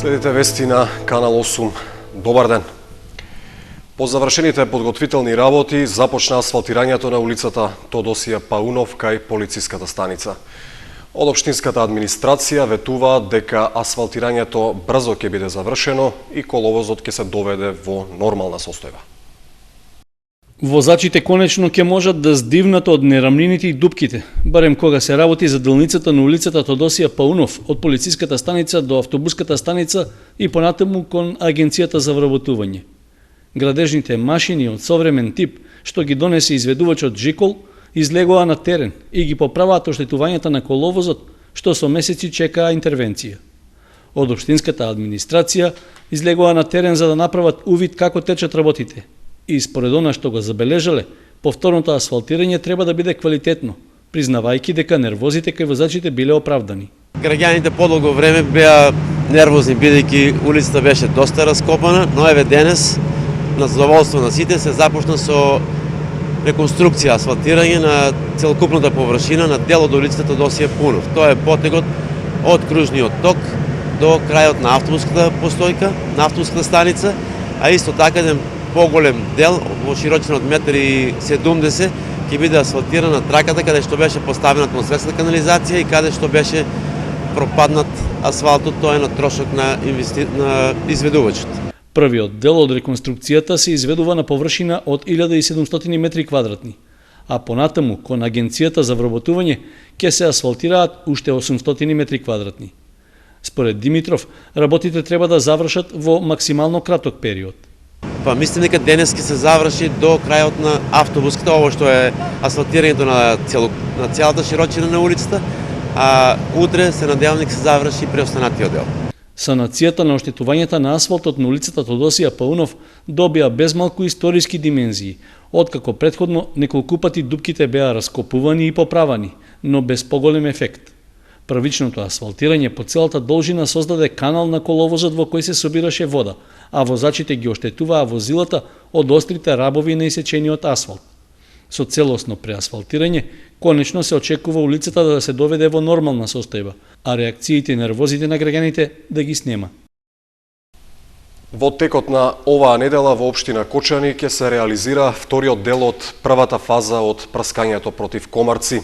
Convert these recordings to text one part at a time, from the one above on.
Следите вести на Канал 8. Добар ден. По завршените подготвителни работи започна асфалтирањето на улицата Тодосија Паунов кај полициската станица. Од општинската администрација ветуваат дека асфалтирањето брзо ќе биде завршено и коловозот ќе се доведе во нормална состојба. Возачите конечно ќе можат да здивнат од нерамнините и дупките, барем кога се работи за делницата на улицата Тодосија Паунов од полициската станица до автобуската станица и понатаму кон Агенцијата за вработување. Градежните машини од современ тип, што ги донесе изведувачот Жикол, излегоа на терен и ги поправаат оштетувањата на коловозот, што со месеци чекаа интервенција. Од општинската администрација излегоа на терен за да направат увид како течат работите. И според она што го забележале, повторното асфалтирање треба да биде квалитетно, признавајќи дека нервозите кај возачите биле оправдани. Граѓаните подолго време беа нервозни бидејќи улицата беше доста раскопана, но еве денес на задоволство на сите се започна со реконструкција, асфалтирање на целокупната површина на дел од улицата Тодосија Паунов. Тоа е потегот од кружниот ток до крајот на автобуската постојка, на автобуската станица, а исто така еден поголем дел во широчина од 1,70 м ќе биде асфалтирана траката каде што беше поставена атмосферска канализација и каде што беше пропаднат асфалтот, тоа е на трошок на изведувачот. Првиот дел од реконструкцијата се изведува на површина од 1700 метри квадратни, а понатаму кон Агенцијата за вработување ќе се асфалтираат уште 800 метри квадратни. Според Димитров, работите треба да завршат во максимално краток период. Па мислам дека денес ќе се заврши до крајот на автобуската, ово што е асфалтирањето на цялата широчина на улицата, а утре се надевам дека се заврши преостанатиот дел. Санацијата на оштетувањата на асфалтот на улицата Тодосија Паунов добија безмалку историски димензии, откако претходно неколку пати дупките беа раскопувани и поправани, но без поголем ефект. Првичното асфалтирање по целата должина создаде канал на коловозот во кој се собираше вода, а возачите ги оштетуваа возилата од острите рабови на исечениот асфалт. Со целосно преасфалтирање, конечно се очекува улицата да се доведе во нормална состојба, а реакциите и нервозите на граѓаните да ги снема. Во текот на оваа недела во општина Кочани ќе се реализира вториот дел од првата фаза од прскањето против комарци.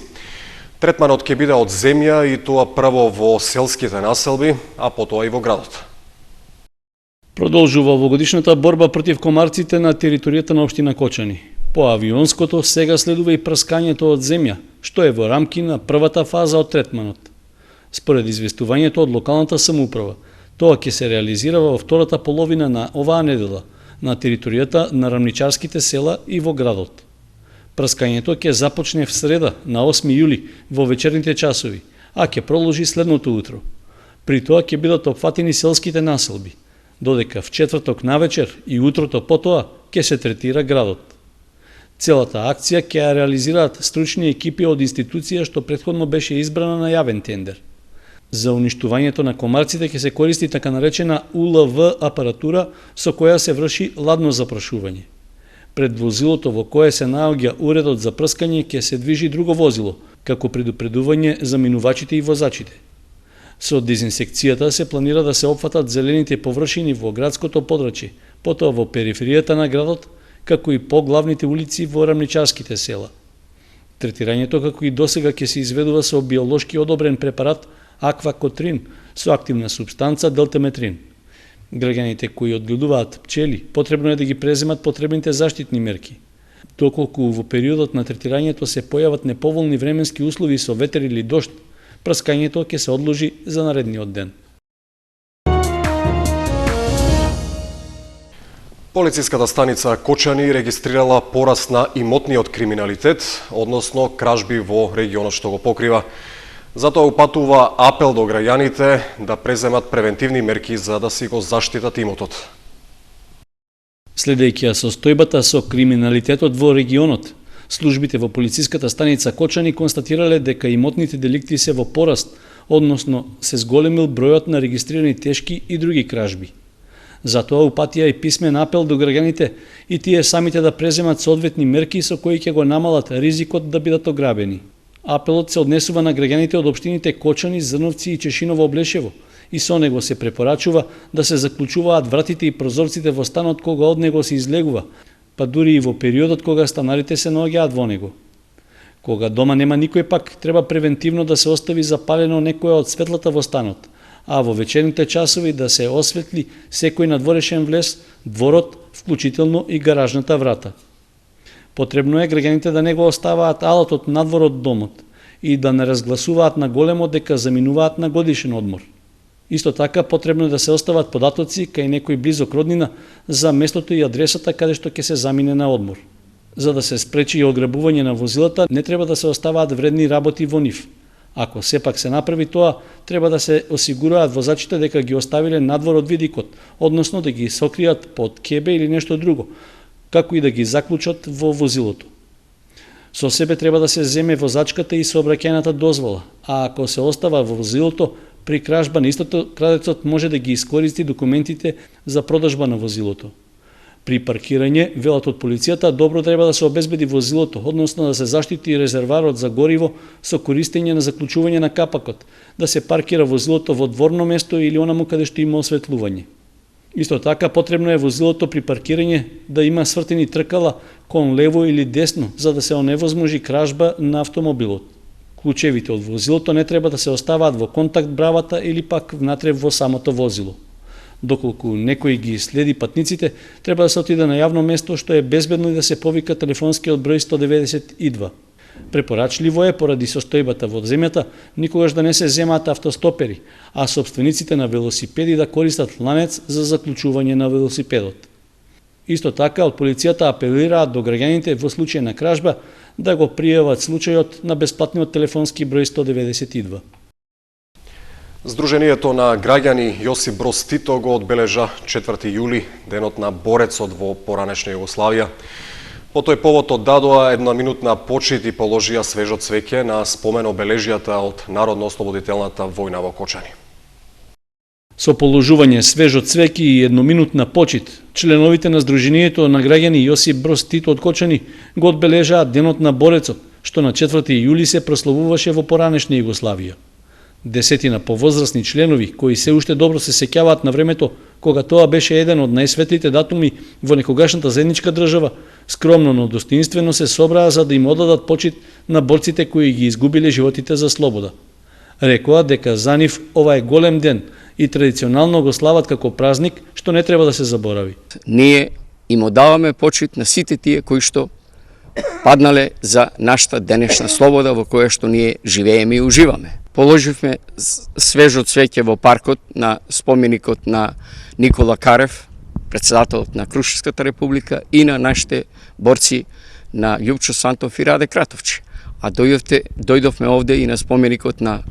Третманот ќе биде од земја и тоа прво во селските населби, а потоа и во градот. Продолжува овогодишната борба против комарците на територијата на општина Кочани. По авионското сега следува и прскањето од земја, што е во рамки на првата фаза од третманот. Според известувањето од локалната самоуправа, тоа ќе се реализира во втората половина на оваа недела на територијата на рамничарските села и во градот. Прскањето ќе започне в среда на 8 јули во вечерните часови, а ќе продолжи следното утро. При тоа ќе бидат опфатени селските населби, додека в четврток навечер и утрото потоа ќе се третира градот. Целата акција ќе ја реализираат стручни екипи од институција што претходно беше избрана на јавен тендер. За уништувањето на комарците ќе се користи така наречена УЛВ апаратура со која се врши ладно запрашување. Пред возилото во кое се наоѓа уредот за прскање ќе се движи друго возило, како предупредување за минувачите и возачите. Со дезинсекцијата се планира да се опфатат зелените површини во градското подрачје, потоа во периферијата на градот, како и поглавните улици во рамничарските села. Третирањето како и досега ќе се изведува со биолошки одобрен препарат аквакотрин со активна супстанца делтаметрин. Граѓаните кои одгледуваат пчели потребно е да ги преземат потребните заштитни мерки. Доколку во периодот на третирањето се појават неповолни временски услови со ветер или дожд, прскањето ќе се одложи за наредниот ден. Полициската станица Кочани регистрирала пораст на имотниот криминалитет, односно кражби во регионот што го покрива. Затоа упатува апел до граѓаните да преземат превентивни мерки за да си го заштитат имотот. Следејќи ја состојбата со криминалитетот во регионот, службите во полициската станица Кочани констатирале дека имотните деликти се во пораст, односно се зголемил бројот на регистрирани тешки и други кражби. Затоа упатија и писмен апел до граѓаните и тие самите да преземат соодветни мерки со кои ќе го намалат ризикот да бидат ограбени. Апелот се однесува на граѓаните од општините Кочани, Зрновци и Чешиново Облешево и со него се препорачува да се заклучуваат вратите и прозорците во станот кога од него се излегува, па дури и во периодот кога станарите се наоѓаат во него. Кога дома нема никој пак, треба превентивно да се остави запалено некоја од светлата во станот, а во вечерните часови да се осветли секој надворешен влез, дворот, вклучително и гаражната врата. Потребно е граѓаните да не го оставаат алатот надвор од домот и да не разгласуваат на големо дека заминуваат на годишен одмор. Исто така потребно е да се остават податоци кај некој близок роднина за местото и адресата каде што ќе се замине на одмор. За да се спречи и ограбување на возилата, не треба да се оставаат вредни работи во нив. Ако сепак се направи тоа, треба да се осигураат возачите дека ги оставиле надвор од видикот, односно да ги сокријат под кебе или нешто друго, како и да ги заклучат во возилото. Со себе треба да се земе возачката и сообраќајната дозвола, а ако се остава во возилото, при кражба на истото крадецот може да ги искористи документите за продажба на возилото. При паркирање, велат од полицијата, добро треба да се обезбеди возилото, односно да се заштити резерварот за гориво со користење на заклучување на капакот, да се паркира возилото во дворно место или онаму каде што има осветлување. Исто така потребно е возилото при паркирање да има свртени тркала кон лево или десно, за да се оневозможи кражба на автомобилот. Клучевите од возилото не треба да се оставаат во контакт бравата или пак внатре во самото возило. Доколку некој ги следи патниците, треба да се отиде на јавно место што е безбедно и да се повика телефонскиот број 192. Препорачливо е, поради состојбата во земјата, никогаш да не се земаат автостопери, а собствениците на велосипеди да користат ланец за заклучување на велосипедот. Исто така, од полицијата апелираат до граѓаните во случај на кражба да го пријават случајот на бесплатниот телефонски број 192. Сдруженијето на граѓани Јосип Броз Тито го одбележа 4 јули, денот на борецот во поранешна Југославија. По тој повод оддадоа едноминутна почит и положија свежо цвеќе на спомен обележјата од Народно-ослободителната војна во Кочани. Со положување свежо цвеќе и едноминутна почит, членовите на Сдруженијето на граѓани Јосип Броз Тито од Кочани го одбележаат денот на борецот, што на 4 јули се прославуваше во поранешна Југославија. Десетина повозрасни членови, кои се уште добро се сеќаваат на времето кога тоа беше еден од најсветлите датуми во некогашната заедничка држава, скромно, но достоинствено се собраа за да им одадат почит на борците кои ги изгубиле животите за слобода. Рекоа дека за нив ова е голем ден и традиционално го слават како празник што не треба да се заборави. Ние им одаваме почит на сите тие кои што паднале за нашата денешна слобода во која што ние живееме и уживаме. Положивме свежо цвеќе во паркот на споменикот на Никола Карев, председателот на Крушевската република, и на нашите борци на Љупчо Сантов и Раде Кратовче. А дојдовме овде и на споменикот на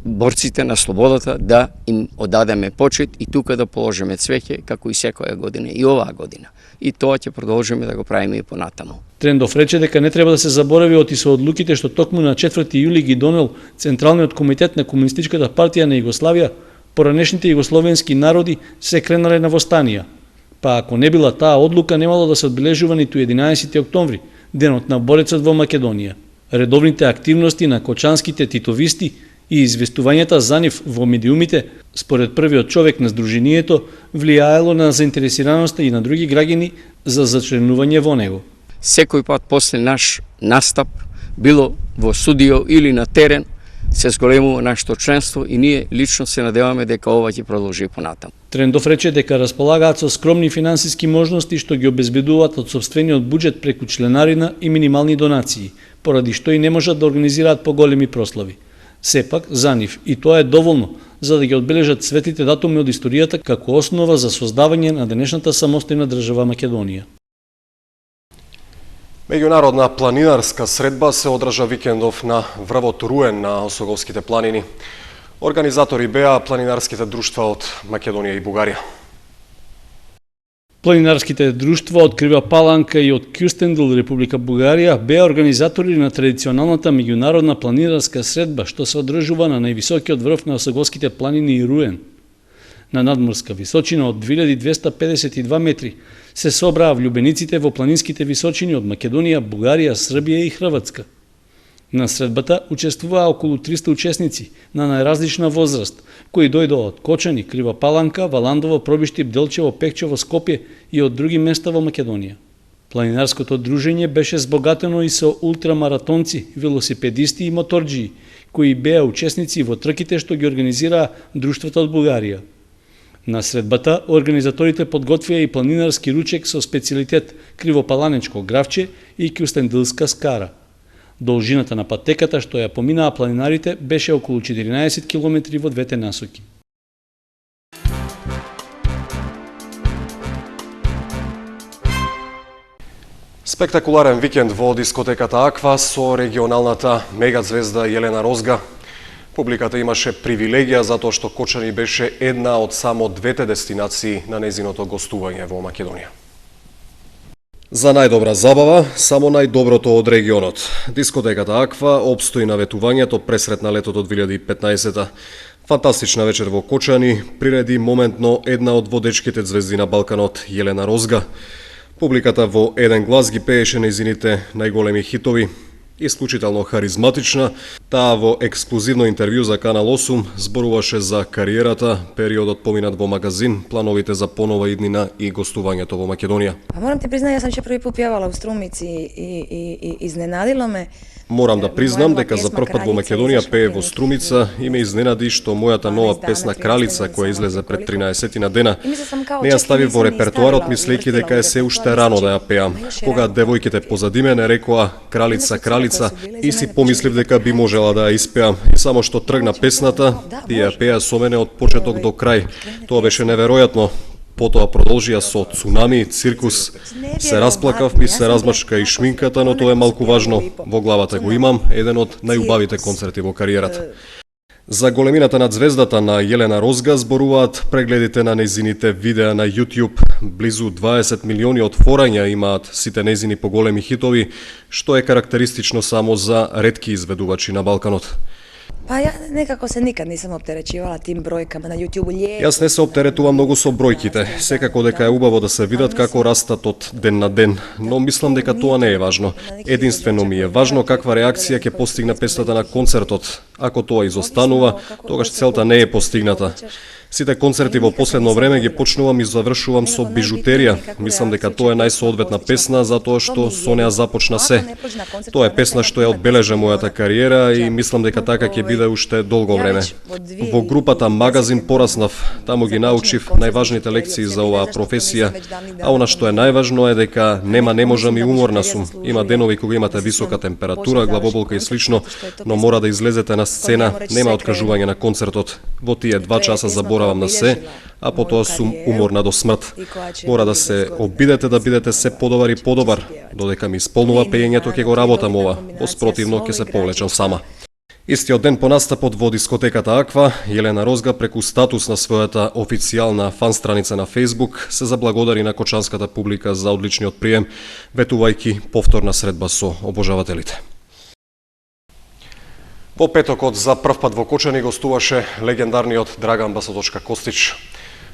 борците на слободата да им одадеме почит и тука да положиме цвеќе како и секоја година и оваа година. И тоа ќе продолжиме да го правиме и понатаму. Трендов рече дека не треба да се заборави оти со одлуките што токму на 4 јули ги донел Централниот комитет на Комунистичката партија на Југославија, поранешните југословенски народи се кренале на востанија. Па ако не била таа одлука, немало да се одбележува ниту 11 октомври, денот на борецот во Македонија. Редовните активности на кочанските титовисти и известувањата за нив во медиумите, според првиот човек на Сдруженијето, влијаело на заинтересираноста и на други граѓани за зачленување во него. Секој пат после наш настап, било во студио или на терен, се зголемува нашето членство и ние лично се надеваме дека ова ќе продолжи понатаму. Трендов рече дека располагаат со скромни финансиски можности што ги обезбедуваат од сопствениот буџет преку членарина и минимални донации, поради што и не можат да организираат поголеми прослави. Сепак, за нив, и тоа е доволно, за да ги одбележат светлите датуми од историјата како основа за создавање на денешната самостојна држава Македонија. Меѓународна планинарска средба се одржа викендов на врвот Руен на Осоговските планини. Организатори беа планинарските друштва од Македонија и Бугарија. Планинарските друштва од Крива Паланка и од Кюстендил, Република Бугарија, беа организатори на традиционалната меѓународна планинарска средба што се одржува на највисокиот врв на Осоговските планини и Руен. На надморска височина од 2252 метри се собраа влюбениците во планинските височини од Македонија, Бугарија, Србија и Хрватска. На средбата учествуваа околу 300 учесници на најразлична возраст, кои дојдоа од Кочани, Крива Паланка, Валандово, Пробиштип, Делчево, Пекчево, Скопје и од други места во Македонија. Планинарското дружење беше збогатено и со ултрамаратонци, велосипедисти и моторџии, кои беа учесници во трките што ги организираа друштвата од Бугарија. На средбата организаторите подготвија и планинарски ручек со специјалитет кривопаланечко гравче и кјустендилска скара. Должината на патеката што ја поминаа планинарите беше околу 14 километри во двете насоки. Спектакуларен викенд во дискотеката Аква со регионалната мегазвезда Јелена Розга. Публиката имаше привилегија затоа што Кочани беше една од само двете дестинации на незиното гостување во Македонија. За најдобра забава, само најдоброто од регионот. Дискотеката Аква опстои на ветувањето пресрет на летото 2015-та. Фантастична вечер во Кочани приреди моментно една од водечките звезди на Балканот, Јелена Розга. Публиката во еден глас ги пееше нејзините најголеми хитови. Исклучително харизматична, таа во ексклузивно интервју за Канал 8 зборуваше за кариерата, периодот поминат во магазин, плановите за понова иднина и гостувањето во Македонија. Морам ти признај, јас сам ќе први пат пјавала у Струмици и изненадило ме. Морам да признам дека за прв пат во Македонија пее во Струмица и ме изненади што мојата нова песна Кралица, која излезе пред 13 на дена, не ја стави во репертуарот мислејќи дека е се уште рано да ја пеам. Кога девојките позади мене рекоа Кралица, Кралица, и си помислив дека би можела да ја испеам. И само што тргна песната, тие ја пеа со мене од почеток до крај. Тоа беше неверојатно. Потоа продолжија со цунами, циркус. Се расплакав, ми се размачка и шминката, но тоа е малку важно. Во главата го имам еден од најубавите концерти во кариерата. За големината над звездата на Јелена Розга зборуваат прегледите на нејзините видеа на YouTube. Близу 20 милиони отворања имаат сите нејзини поголеми хитови, што е карактеристично само за ретки изведувачи на Балканот. Па ја некако се никад не сум оптеречивала тим бројкама на YouTube. Јас не се оптеретувам многу со бројките. Секако дека е убаво да се видат како растат од ден на ден, но мислам дека тоа не е важно. Единствено ми е важно каква реакција ќе постигне песната на концертот. Ако тоа изостанува, тогаш целта не е постигната. Сите концерти во последно време ги почнувам и завршувам со бижутерија. Мислам дека тоа е најсоодветна песна затоа што со неа започна се. Тоа е песна што ја одбележа мојата кариера и мислам дека така ќе биде уште долго време. Во групата Магазин пораснав, таму ги научив најважните лекции за оваа професија, а она што е најважно е дека нема не можам и уморна сум. Има денови кога имате висока температура, главоболка и слично, но мора да излезете на сцена, нема откажување на концертот. Во тие 2 часа заборавам на се, а потоа сум уморна до смрт. Мора да се обидете да бидете се подобар и подобар. Додека ми исполнува пеењето ќе го работам ова, во спротивно ќе се повлечам сама. Истиот ден по настапот во дискотеката Аква, Јелена Розга преку статус на својата официјална фан страница на Facebook се заблагодари на кочанската публика за одличниот прием, ветувајќи повторна средба со обожавателите. Во петокот за прв пат во Кочани гостуваше легендарниот Драган Басоточка Костич.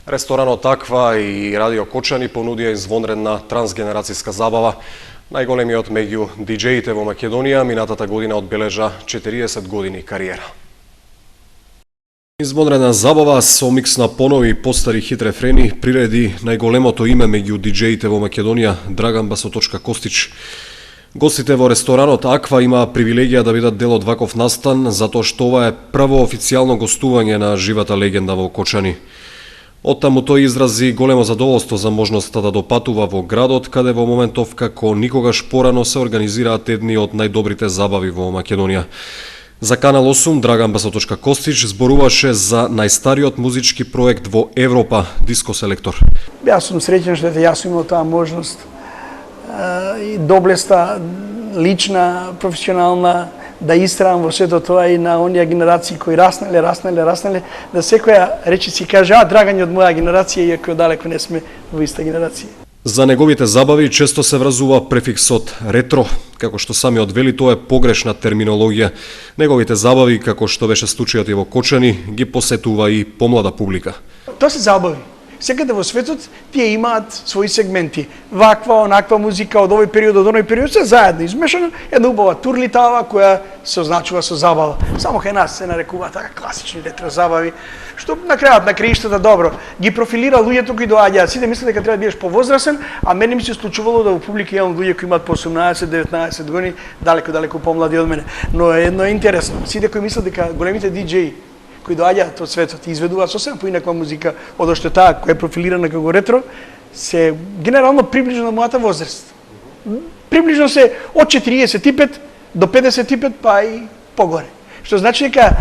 Ресторанот Аква и Радио Кочани понудија извонредна трансгенерацијска забава. Најголемиот меѓу диџеите во Македонија минатата година одбележа 40 години кариера. Извонредна забава со микс на понови и постари хит рефрени приреди најголемото име меѓу диџеите во Македонија Драган Басоточка Костич. Гостите во ресторанот Аква имаа привилегија да бидат дел од ваков настан, затоа што ова е прво официјално гостување на живата легенда во Кочани. Оттаму тој изрази големо задоволство за можноста да допатува во градот, каде во моментов како никогаш порано се организираат едни од најдобрите забави во Македонија. За Канал 8 Драган Басоточка Костич зборуваше за најстариот музички проект во Европа, Диско Селектор. Јас сум среќен што јас сум имал таа можност и доблеста лична, професионална, да истраам во сето тоа и на оние генерации кои раснале, да секоја речи си каже, Драган е од моја генерација, иако далеко не сме во иста генерација. За неговите забави често се вразува префиксот ретро, како што самиот вели, тоа е погрешна терминологија. Неговите забави, како што беше случајот и во Кочани, ги посетува и помлада публика. Тоа се забави. секаде во светот тие имаат своји сегменти. Ваква, онаква музика од овој период, од оној период, се заедно измешано, една убава турлитава која се означува со забава. Само кај нас се нарекува така класични ретро забави, што на крајот на краиштата добро ги профилира луѓето кои доаѓаат. Сите мислат дека треба да бидеш повозрасен, а мене ми се случувало да во публика имам луѓе кои имаат по 18-19 години, далеко помлади од мене. Но едно е интересно, сите кои мислат дека големите диџеи кои доаѓаат од светот и изведуваат сосема поинаква музика од што таа која е профилирана како ретро, се генерално приближно на мојата возраст. Приближно се од 45 до 55 па и погоре. Што значи дека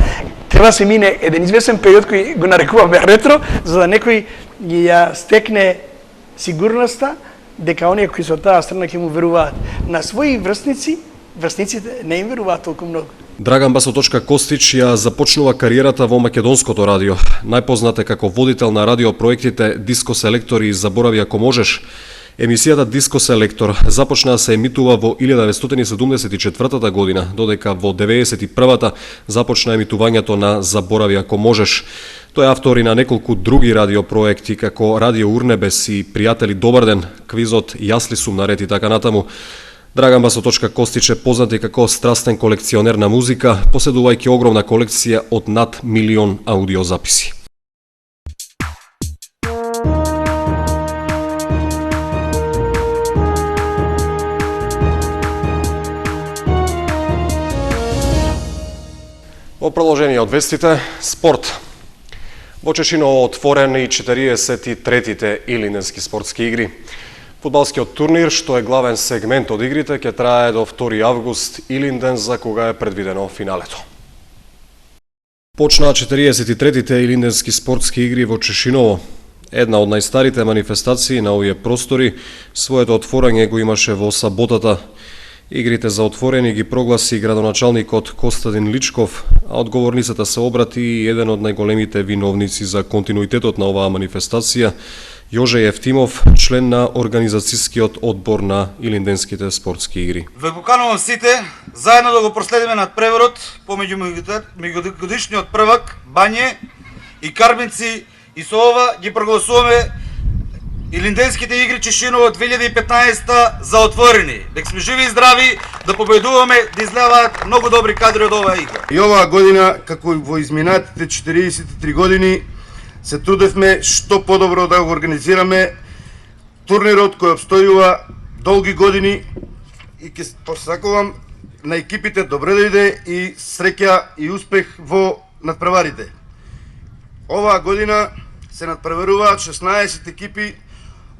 треба се мине еден известен период кој го нарекуваме ретро, за да некој ја стекне сигурноста дека оние кои со таа страна ќе му веруваат. На своји врсниците не им веруваат толку многу. Драган Басоточка Костич ја започнува кариерата во македонското радио. Најпознат е како водител на радиопроектите Диско Селектор и Заборави ако можеш. Емисијата Диско Селектор започна да се емитува во 1974 година, додека во 91-та започна емитувањето на Заборави ако можеш. Тој е автор и на неколку други радиопроекти, како Радио Урнебес и Пријатели добар ден, квизот Јас ли сум наред и така натаму. Драган Басоточка Костич е познат и како страстен колекционер на музика, поседувајќи огромна колекција од над 1.000.000 аудиозаписи. Во продолжение од вестите, спорт. Во Чешиново отворени 43-тите Илинденски спортски игри. Фудбалскиот турнир, што е главен сегмент од игрите, ќе трае до 2 август Илинден, за кога е предвидено финалето. Почнаа 43-тите Илинденски спортски игри во Чешиново. Една од најстарите манифестации на овие простори, своето отворање го имаше во саботата. Игрите за отворени ги прогласи градоначалникот Костадин Личков, а одговорницата се обрати и еден од најголемите виновници за континуитетот на оваа манифестација, Јоже Евтимов, член на организацијскиот одбор на Илинденските спортски игри. Ве поканувам сите заедно да го проследиме надпреворот помеѓу меѓугодишниот првак Бање и Карбинци и со ова ги прогласуваме Илинденските игри Чешиново 2015 за отворени. Дека сме живи и здрави, да победуваме, да излеваат многу добри кадри од оваа игра. И оваа година, како во изминатите 43 години, се трудевме што подобро да го организираме турнирот кој обстојува долги години и ќе посакувам на екипите добре дојде и среќа и успех во надпреварите. Оваа година се надпреваруваат 16 екипи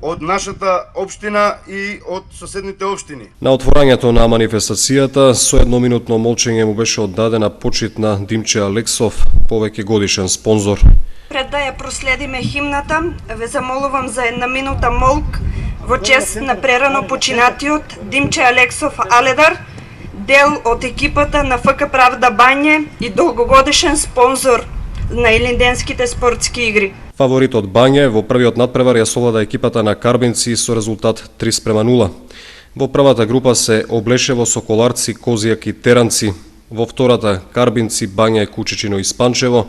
од нашата општина и од соседните општини. На отворањето на манифестацијата со едноминутно молчење му беше оддадена почит на Димче Алексов, повеќе годишен спонзор. Пред да ја проследиме химната, ве замолувам за една минута молк во чест на прерано починатиот Димче Алексов Аледар, дел од екипата на ФК Правда Бање и долгогодишен спонзор на Илинденските спортски игри. Фаворитот Бање во првиот надпревар ја совлада екипата на Карбинци со резултат 3:0. Во првата група се облешево Соколарци, Козијак и Теранци, во втората Карбинци, Бање, Кучичино и Спанчево,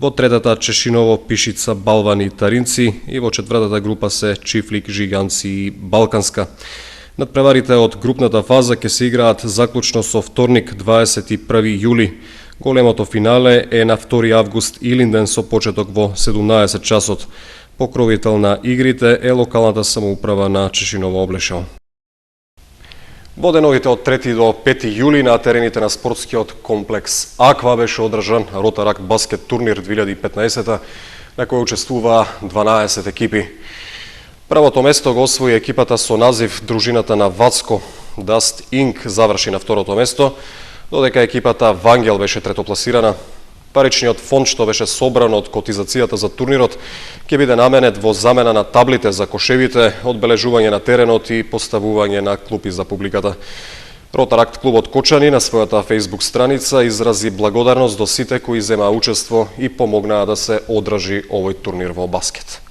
во третата Чешиново, Пишица, Балвани и Таринци и во четвртата група се Чифлик, Жиганци и Балканска. Надпреварите од групната фаза ќе се играат заклучно со вторник 21 јули. Големото финале е на 2 август Илинден со почеток во 17 часот. Покровител на игрите е локалната самоуправа на Чешиново Облешево. Во деновите од 3 до 5 јули на терените на спортскиот комплекс Аква беше одржан Ротаракт баскет турнир 2015 на кој учествува 12 екипи. Првото место го освои екипата со назив Дружината на Вацко. Даст Инк заврши на второто место, додека екипата Вангел беше третопласирана. Паричниот фонд што беше собран од котизацијата за турнирот ќе биде наменет во замена на таблите за кошевите, одбележување на теренот и поставување на клупи за публиката. Ротаракт клубот Кочани на својата Facebook страница изрази благодарност до сите кои земаа учество и помогнаа да се одржи овој турнир во баскет.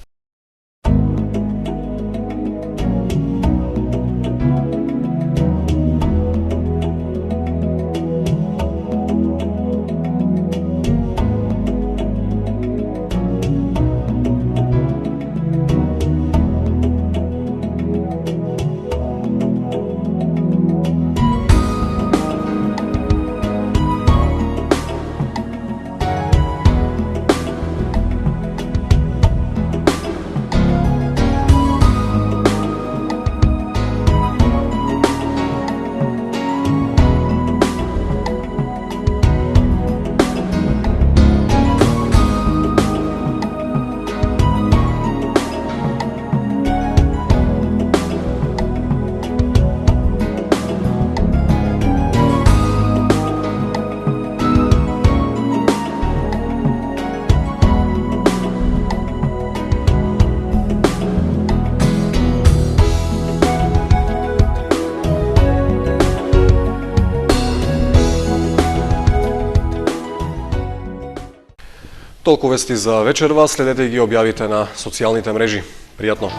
Толку вести за вечерва, следете и ги објавите на социјалните мрежи. Пријатно!